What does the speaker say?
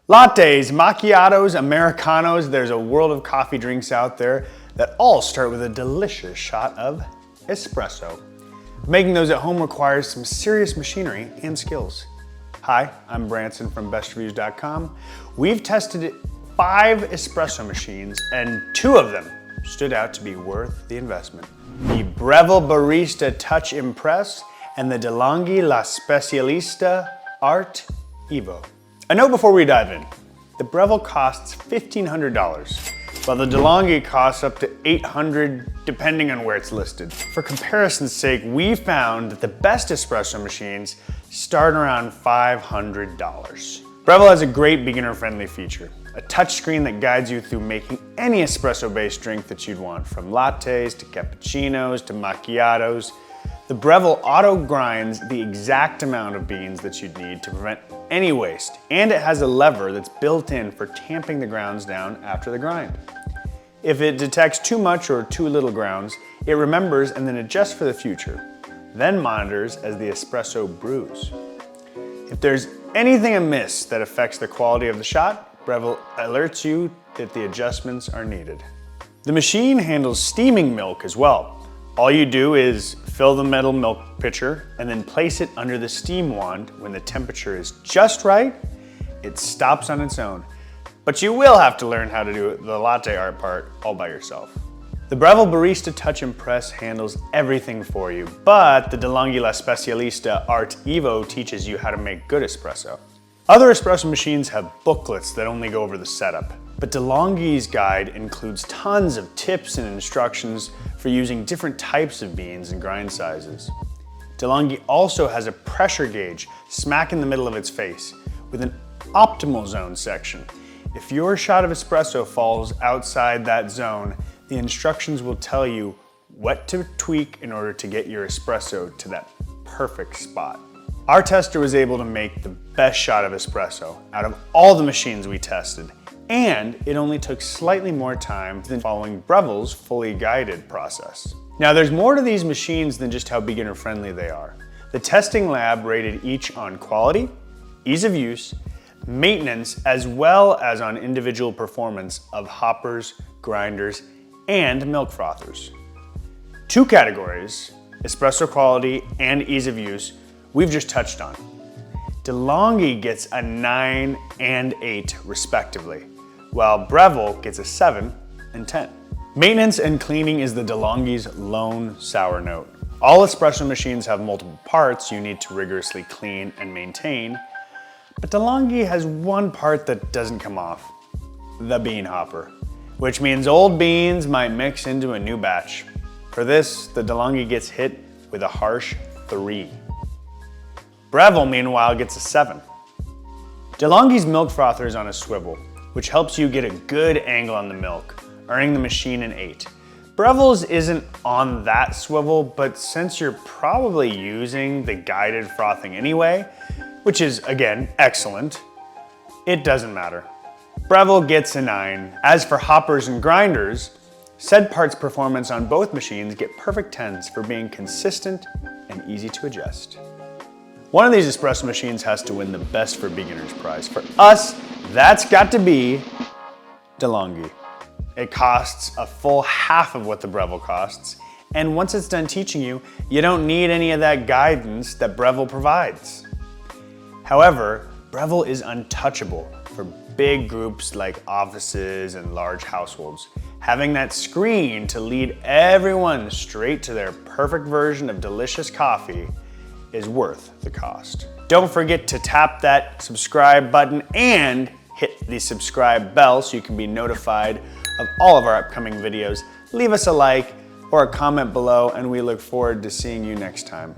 Lattes, macchiatos, Americanos, there's a world of coffee drinks out there that all start with a delicious shot of espresso. Making those at home requires some serious machinery and skills. Hi, I'm Branson from BestReviews.com. We've tested 5 espresso machines and 2 of them stood out to be worth the investment. The Breville Barista Touch Impress and the DeLonghi La Specialista Arte Evo. A note before we dive in. The Breville costs $1,500, while the DeLonghi costs up to $800 depending on where it's listed. For comparison's sake, we found that the best espresso machines start around $500. Breville has a great beginner-friendly feature, a touchscreen that guides you through making any espresso-based drink that you'd want, from lattes to cappuccinos to macchiatos. The Breville auto grinds the exact amount of beans that you'd need to prevent any waste, and it has a lever that's built in for tamping the grounds down after the grind. If it detects too much or too little grounds, it remembers and then adjusts for the future, then monitors as the espresso brews. If there's anything amiss that affects the quality of the shot, Breville alerts you that the adjustments are needed. The machine handles steaming milk as well. All you do is fill the metal milk pitcher and then place it under the steam wand. When the temperature is just right, it stops on its own. But you will have to learn how to do the latte art part all by yourself. The Breville Barista Touch Impress handles everything for you, but the DeLonghi La Specialista Arte Evo teaches you how to make good espresso. Other espresso machines have booklets that only go over the setup, but DeLonghi's guide includes tons of tips and instructions for using different types of beans and grind sizes. DeLonghi also has a pressure gauge smack in the middle of its face with an optimal zone section. If your shot of espresso falls outside that zone, the instructions will tell you what to tweak in order to get your espresso to that perfect spot. Our tester was able to make the best shot of espresso out of all the machines we tested, and it only took slightly more time than following Breville's fully guided process. Now, there's more to these machines than just how beginner-friendly they are. The testing lab rated each on quality, ease of use, maintenance, as well as on individual performance of hoppers, grinders, and milk frothers. 2 categories, espresso quality and ease of use, we've just touched on. DeLonghi gets a 9 and 8 respectively, while Breville gets a 7 and 10. Maintenance and cleaning is the DeLonghi's lone sour note. All espresso machines have multiple parts you need to rigorously clean and maintain, but DeLonghi has one part that doesn't come off, the bean hopper, which means old beans might mix into a new batch. For this, the DeLonghi gets hit with a harsh 3. Breville, meanwhile, gets a 7. DeLonghi's milk frother is on a swivel, which helps you get a good angle on the milk, earning the machine an 8. Breville's isn't on that swivel, but since you're probably using the guided frothing anyway, which is, again, excellent, it doesn't matter. Breville gets a 9. As for hoppers and grinders, said parts performance on both machines get perfect 10s for being consistent and easy to adjust. One of these espresso machines has to win the Best for Beginners prize. For us, that's got to be DeLonghi. It costs a full half of what the Breville costs, and once it's done teaching you, you don't need any of that guidance that Breville provides. However, Breville is untouchable for big groups like offices and large households. Having that screen to lead everyone straight to their perfect version of delicious coffee is worth the cost. Don't forget to tap that subscribe button and hit the subscribe bell so you can be notified of all of our upcoming videos. Leave us a like or a comment below, and we look forward to seeing you next time.